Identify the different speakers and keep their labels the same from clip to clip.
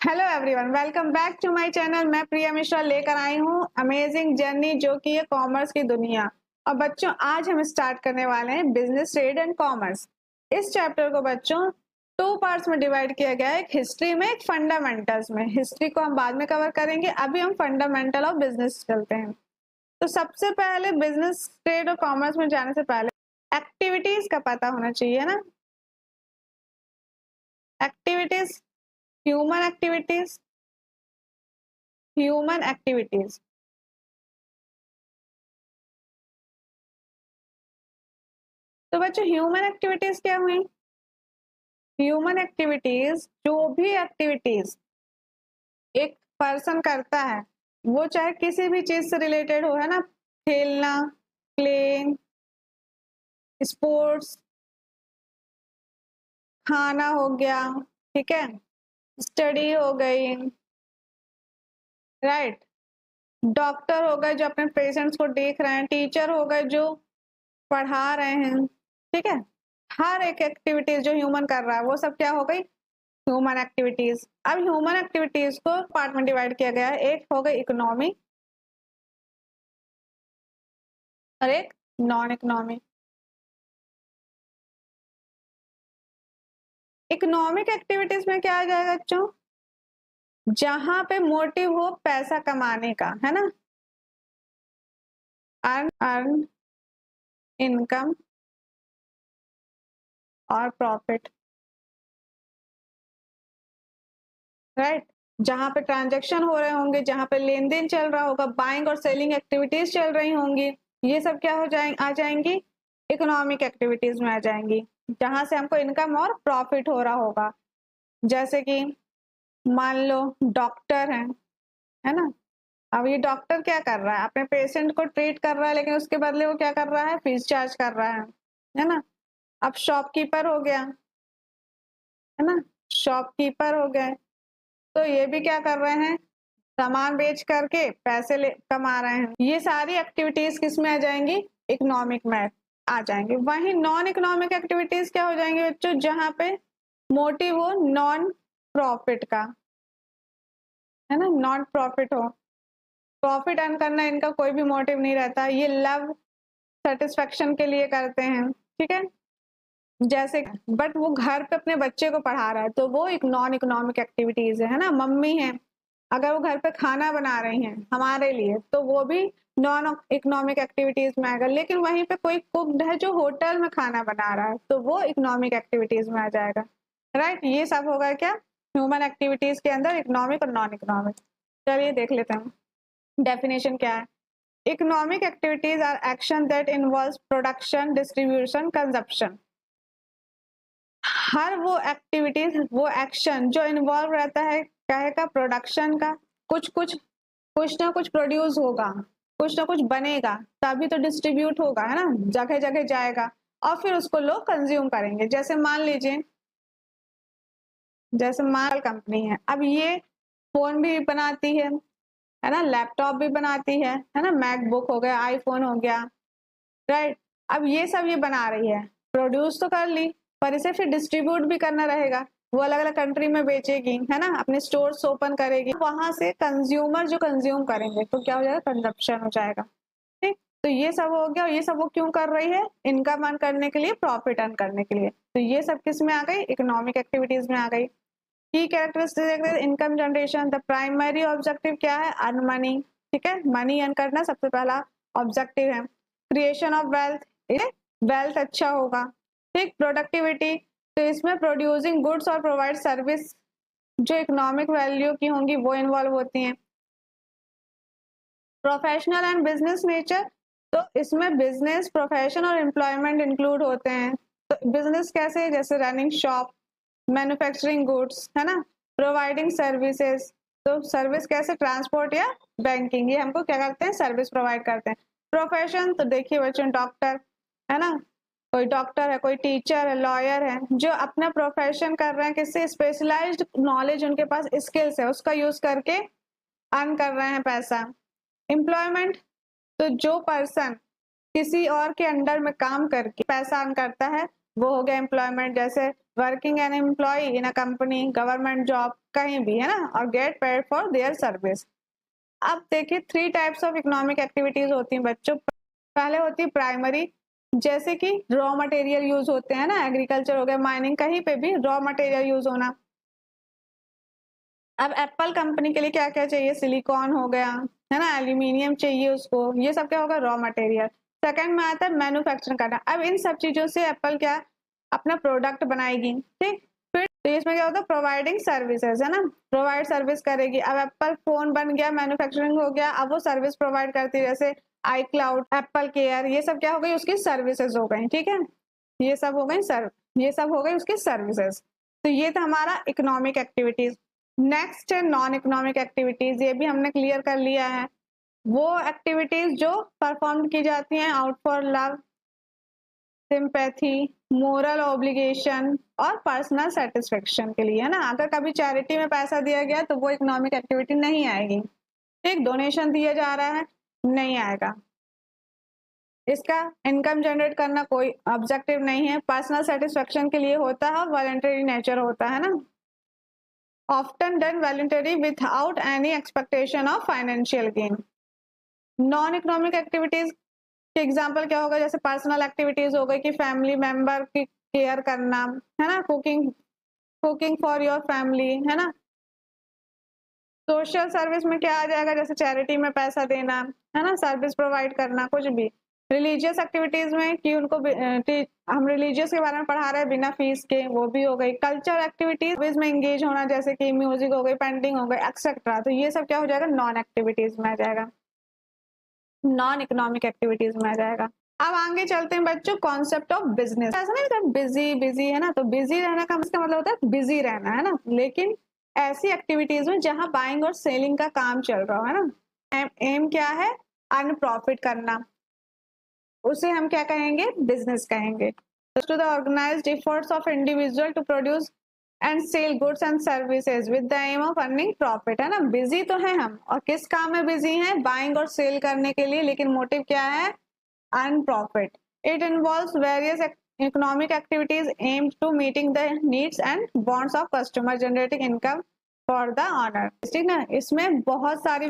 Speaker 1: Hello everyone, welcome back to my channel. मैं प्रिया मिश्रा लेकर आई हूँ अमेजिंग जर्नी जो कि है कॉमर्स की दुनिया। और बच्चों, आज हम स्टार्ट करने वाले हैं बिजनेस, ट्रेड एंड कॉमर्स। इस चैप्टर को बच्चों 2 पार्ट्स में डिवाइड किया गया है, एक हिस्ट्री में, एक फंडामेंटल्स में। हिस्ट्री को हम बाद में कवर करेंगे, अभी हम फंडामेंटल ऑफ बिजनेस चलते हैं। तो सबसे पहले बिजनेस, ट्रेड और कॉमर्स में जाने से पहले एक्टिविटीज का पता होना चाहिए ना। Activities, human activities, human activities. तो बच्चों, ह्यूमन एक्टिविटीज क्या हुई? ह्यूमन एक्टिविटीज, जो भी एक्टिविटीज एक पर्सन करता है, वो चाहे किसी भी चीज से रिलेटेड हो, है ना। खेलना, प्लेइंग, स्पोर्ट्स, खाना हो गया, ठीक है, स्टडी हो गई, राइट। डॉक्टर हो गए जो अपने पेशेंट्स को देख रहे हैं, टीचर हो गए जो पढ़ा रहे हैं, ठीक है। हर एक एक्टिविटीज जो ह्यूमन कर रहा है वो सब क्या हो गई? Human activities. अब ह्यूमन एक्टिविटीज को पार्ट में डिवाइड किया गया है, एक हो गई इकोनॉमी और एक नॉन इकोनॉमिक। इकोनॉमिक एक्टिविटीज में क्या आ जाएगा बच्चों? जहां पे मोटिव हो पैसा कमाने का, है ना। अर्न इनकम और प्रॉफिट, राइट। जहां पे ट्रांजैक्शन हो रहे होंगे, जहां पे लेन देन चल रहा होगा, बाइंग और सेलिंग एक्टिविटीज चल रही होंगी, ये सब क्या हो जाएंगे? आ जाएंगी इकोनॉमिक एक्टिविटीज में आ जाएंगी, जहां से हमको इनकम और प्रॉफिट हो रहा होगा। जैसे कि मान लो डॉक्टर है ना। अब ये डॉक्टर क्या कर रहा है? अपने पेशेंट को ट्रीट कर रहा है, लेकिन उसके बदले वो क्या कर रहा है? फीस चार्ज कर रहा है ना। अब शॉपकीपर हो गया, है ना, शॉपकीपर हो गए, तो ये भी क्या कर रहे हैं? सामान बेच करके पैसे कमा रहे हैं। ये सारी एक्टिविटीज किस में आ जाएंगी? इकोनॉमिक में आ जाएंगे। वहीं नॉन इकोनॉमिक एक्टिविटीज क्या हो जाएंगे बच्चों? जहां पे मोटिव हो नॉन प्रॉफिट का, है ना, नॉन प्रॉफिट हो, प्रॉफिट अर्न करना इनका कोई भी मोटिव नहीं रहता, ये लव सेटिस्फेक्शन के लिए करते हैं, ठीक है। जैसे बट वो घर पे अपने बच्चे को पढ़ा रहा है, तो वो एक नॉन इकोनॉमिक एक्टिविटीज है ना। मम्मी है, अगर वो घर पे खाना बना रही हैं हमारे लिए, तो वो भी नॉन इकोनॉमिक एक्टिविटीज में आएगा। लेकिन वहीं पे कोई कुक है जो होटल में खाना बना रहा है, तो वो इकोनॉमिक एक्टिविटीज में आ जाएगा, राइट। ये सब होगा क्या? ह्यूमन एक्टिविटीज के अंदर इकोनॉमिक और नॉन इकोनॉमिक। चलिए देख लेते हैं डेफिनेशन क्या है। Economic activities are action that involves production, distribution, consumption. हर वो एक्टिविटीज, वो एक्शन जो इन्वॉल्व रहता है कहे का प्रोडक्शन का, कुछ ना कुछ प्रोड्यूस होगा, कुछ ना कुछ बनेगा, तभी तो डिस्ट्रीब्यूट होगा, है ना, जगह जगह जाएगा और फिर उसको लोग कंज्यूम करेंगे। जैसे मान लीजिए, जैसे माल कंपनी है, अब ये फोन भी बनाती है ना, लैपटॉप भी बनाती है ना, मैकबुक हो गया, आईफोन हो गया, राइट। अब ये सब ये बना रही है, प्रोड्यूस तो कर ली, पर इसे फिर डिस्ट्रीब्यूट भी करना रहेगा। वो अलग अलग कंट्री में बेचेगी, है ना, अपने स्टोर्स ओपन करेगी, वहां से कंज्यूमर जो कंज्यूम करेंगे, तो क्या हो जाएगा? कंजप्शन हो जाएगा, ठीक। तो ये सब हो गया। और ये सब वो क्यों कर रही है? इनकम अर्न करने के लिए, प्रॉफिट अर्न करने के लिए। तो ये सब किस में आ गई? इकोनॉमिक एक्टिविटीज में आ गई। की characteristic income generation, the primary objective क्या है? अर्न मनी, ठीक है, मनी अर्न करना सबसे पहला ऑब्जेक्टिव है। क्रिएशन ऑफ वेल्थ, वेल्थ अच्छा होगा, ठीक। प्रोडक्टिविटी, तो इसमें प्रोड्यूसिंग गुड्स और प्रोवाइड सर्विस जो इकोनॉमिक वैल्यू की होंगी वो इन्वॉल्व होती हैं। प्रोफेशनल एंड बिजनेस नेचर, तो इसमें बिजनेस, प्रोफेशन और एम्प्लॉयमेंट इंक्लूड होते हैं। तो बिजनेस कैसे? जैसे रनिंग शॉप, मैन्युफैक्चरिंग गुड्स, है ना, प्रोवाइडिंग सर्विसेज, तो सर्विस कैसे? ट्रांसपोर्ट या बैंकिंग, ये हमको क्या करते हैं? सर्विस प्रोवाइड करते हैं। प्रोफेशन, तो देखिए बच्चों, डॉक्टर है ना, कोई डॉक्टर है, कोई टीचर है, लॉयर है, जो अपना प्रोफेशन कर रहे हैं, किससे? स्पेशलाइज्ड नॉलेज उनके पास, स्किल्स है, उसका यूज करके अर्न कर रहे हैं पैसा। एम्प्लॉयमेंट, तो जो पर्सन किसी और के अंडर में काम करके पैसा अर्न करता है, वो हो गया एम्प्लॉयमेंट। जैसे working an employ in a company, government job, कहीं भी, है ना, और get paid for their service. अब देखिए 3 टाइप्स ऑफ इकोनॉमिक एक्टिविटीज होती हैं बच्चों। पहले होती है प्राइमरी, जैसे कि रॉ मटेरियल यूज होते हैं ना, एग्रीकल्चर हो गया, माइनिंग, कहीं पे भी रॉ मटेरियल यूज होना। अब एप्पल कंपनी के लिए क्या क्या चाहिए, सिलिकॉन हो गया, है ना, एल्यूमिनियम चाहिए उसको, ये सब क्या होगा, रॉ मटेरियल। सेकंड में आता है मैन्युफैक्चरिंग करना। अब इन सब चीजों से एप्पल क्या अपना प्रोडक्ट बनाएगी, ठीक। फिर तो इसमें क्या होता है, प्रोवाइडिंग सर्विसेज, है ना, प्रोवाइड सर्विस करेगी। अब एप्पल फोन बन गया, मैन्युफैक्चरिंग हो गया, अब वो सर्विस प्रोवाइड करती है, जैसे आई क्लाउड, एप्पल केयर, ये सब क्या हो गई, उसकी सर्विसेज हो गई, ठीक है। ये सब हो गई ये सब हो गई उसकी सर्विसेज। तो ये था हमारा इकोनॉमिक एक्टिविटीज। नेक्स्ट है नॉन इकोनॉमिक एक्टिविटीज, ये भी हमने क्लियर कर लिया है। वो एक्टिविटीज जो परफॉर्म की जाती हैं out for love, sympathy, moral obligation और पर्सनल सेटिस्फेक्शन के लिए, है ना। अगर कभी चैरिटी में पैसा दिया गया तो वो इकोनॉमिक एक्टिविटी नहीं आएगी, ठीक। डोनेशन दिया जा रहा है, नहीं आएगा। इसका इनकम जनरेट करना कोई ऑब्जेक्टिव नहीं है। पर्सनल सेटिस्फेक्शन के लिए होता है, वॉलंटरी नेचर होता है ना, often done voluntarily without any expectation of financial gain। Non economic activities के एग्जांपल क्या होगा, जैसे पर्सनल एक्टिविटीज हो गई कि फैमिली मेंबर की केयर करना, है ना, cooking cooking for your family, है ना। सोशल सर्विस में क्या आ जाएगा, जैसे चैरिटी में पैसा देना, है ना, सर्विस प्रोवाइड करना, कुछ भी। रिलीजियस एक्टिविटीज में कि उनको हम रिलीजियस के बारे में पढ़ा रहे हैं बिना फीस के, वो भी हो गई। कल्चर एक्टिविटीज में एंगेज होना, जैसे कि म्यूजिक हो गई, पेंटिंग हो गई, एक्सेट्रा, तो ये सब क्या हो जाएगा, नॉन एक्टिविटीज में आ जाएगा, नॉन इकोनॉमिक एक्टिविटीज में आ जाएगा। अब आगे चलते हैं बच्चों, कॉन्सेप्ट ऑफ बिजनेस। ऐसा नहीं होता बिजी बिजी, है ना, तो बिजी रहने का मतलब होता है बिजी रहना, है ना, लेकिन ऐसी एक्टिविटीज में जहां बाइंग और सेलिंग का काम चल रहा हो, है ना। एम क्या है, अर्न प्रॉफिट करना, उसे हम क्या कहेंगे, बिजनेस कहेंगे। To the organised efforts of individual to produce and sell goods and services with the aim of earning profit, है ना। बिजी तो है हम, और किस काम में बिजी हैं, बाइंग और सेल करने के लिए, लेकिन मोटिव क्या है, earn profit. It involves various economic activities aimed to meeting the needs and wants of customer, generating income for the owner, ठीक ना। इसमें बहुत सारी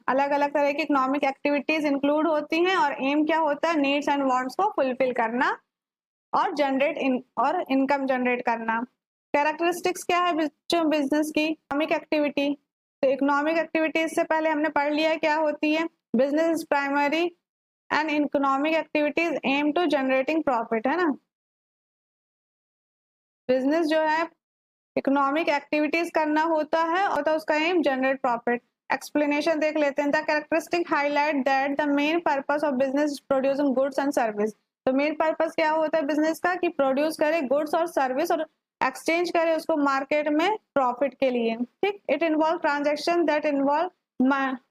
Speaker 1: अलग अलग तरह की इकोनॉमिक एक्टिविटीज इंक्लूड होती हैं, और एम क्या होता है, नीड्स एंड वांट्स को फुलफिल करना और और इनकम जनरेट करना। कैरेक्टरिस्टिक्स क्या है बिजनेस की, इकोनॉमिक एक्टिविटी। तो इकोनॉमिक एक्टिविटीज से पहले हमने पढ़ लिया क्या होती है, business is primary and economic activities aim to generating profit, है ना। बिजनेस जो है इकोनॉमिक एक्टिविटीज करना होता है, और तो उसका एम जनरेट प्रॉफिट। एक्सप्लेनेशन देख लेते हैं। The characteristic highlight that the main purpose of business producing goods and service. तो मेन पर्पस क्या होता है बिजनेस का, कि प्रोड्यूस करे गुड्स और सर्विस, और एक्सचेंज करे उसको मार्केट में प्रॉफिट के लिए, ठीक। It involve transaction that involve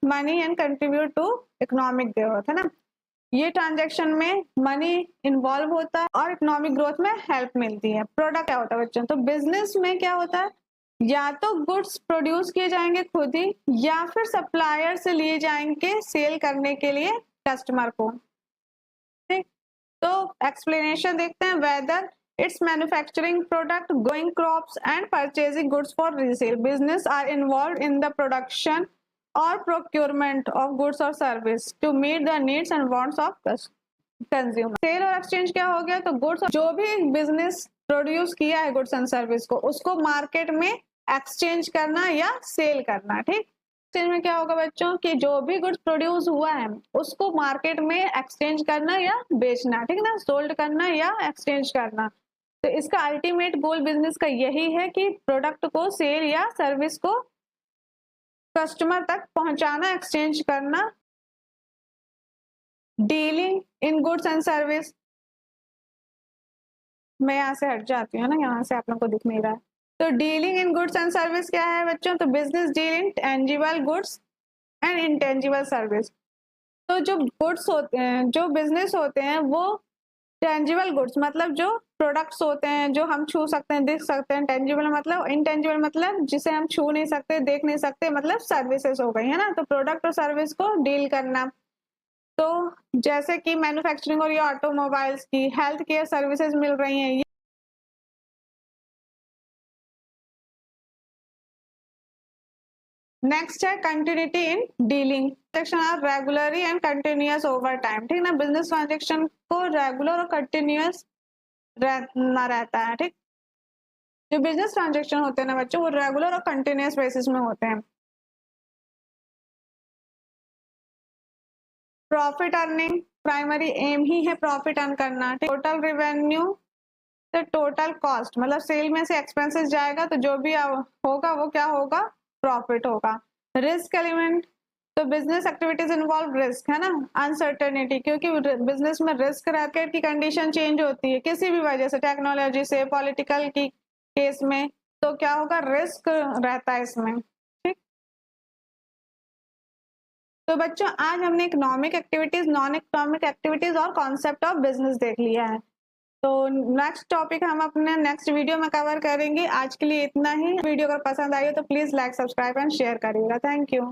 Speaker 1: money and contribute to economic growth, है ना। ये ट्रांजैक्शन में मनी इन्वॉल्व होता है और इकोनॉमिक ग्रोथ में हेल्प मिलती है। प्रोडक्ट क्या होता है बच्चों, तो बिजनेस में क्या होता है, या तो गुड्स प्रोड्यूस किए जाएंगे खुद ही, या फिर सप्लायर से लिए जाएंगे सेल करने के लिए कस्टमर को, ठीक। तो एक्सप्लेनेशन देखते हैं। Whether it's manufacturing product, growing crops and purchasing goods for resale, business are involve in the production और प्रोक्योरमेंट ऑफ गुड्स और service to meet the needs and wants of consumer. Sale और exchange क्या हो गया, तो goods, जो भी business produce किया है गुड्स एंड सर्विस को, उसको मार्केट में एक्सचेंज करना या सेल करना, ठीक। एक्सचेंज में क्या होगा बच्चों, कि जो भी गुड्स प्रोड्यूस हुआ है उसको मार्केट में एक्सचेंज करना या बेचना, ठीक ना, सोल्ड करना या एक्सचेंज करना। तो इसका अल्टीमेट गोल बिजनेस का यही है कि प्रोडक्ट को सेल या सर्विस को कस्टमर तक पहुंचाना, एक्सचेंज करना। Dealing in goods and service, मैं यहाँ से हट जाती हूँ ना, यहाँ से आप लोगों को दिख नहीं रहा है। तो dealing in goods and service क्या है बच्चों, तो business deal in tangible goods and intangible service. तो जो गुड्स होते हैं, जो बिजनेस होते हैं, वो टेंजिबल गुड्स मतलब जो प्रोडक्ट्स होते हैं जो हम छू सकते हैं, देख सकते हैं। टेंजिबल मतलब, इनटेंजिबल मतलब जिसे हम छू नहीं सकते, देख नहीं सकते, मतलब सर्विसेज हो गई, है ना। तो प्रोडक्ट और सर्विस को डील करना, तो जैसे कि मैन्युफैक्चरिंग और ये ऑटोमोबाइल्स की, हेल्थ केयर सर्विसेज मिल रही हैं, नेक्स्ट है continuity in dealing, transaction are regularly and continuous over time, ठीक ना। बिजनेस ट्रांजेक्शन को रेगुलर और कंटिन्यूअस रहना रहता है, ठीक। जो बिजनेस ट्रांजेक्शन होते हैं ना बच्चों, वो रेगुलर और कंटिन्यूअस बेसिस में होते हैं। प्रॉफिट अर्निंग प्राइमरी एम ही है प्रॉफिट अर्न करना, टोटल रेवेन्यू तो टोटल कॉस्ट, मतलब सेल में से एक्सपेंसेस जाएगा तो जो भी होगा वो क्या होगा, प्रॉफिट होगा। रिस्क एलिमेंट, तो बिजनेस एक्टिविटीज इन्वॉल्व रिस्क, है ना, अनसर्टेनिटी, क्योंकि बिजनेस में रिस्क मार्केट की कंडीशन चेंज होती है किसी भी वजह से, टेक्नोलॉजी से, पॉलिटिकल की केस में, तो क्या होगा, रिस्क रहता है इसमें, ठीक। तो बच्चों आज हमने economic activities, non economic activities और कॉन्सेप्ट ऑफ बिजनेस देख लिया है। तो नेक्स्ट टॉपिक हम अपने नेक्स्ट वीडियो में कवर करेंगे। आज के लिए इतना ही। वीडियो अगर पसंद आई हो तो please like, subscribe and share करिएगा। Thank you.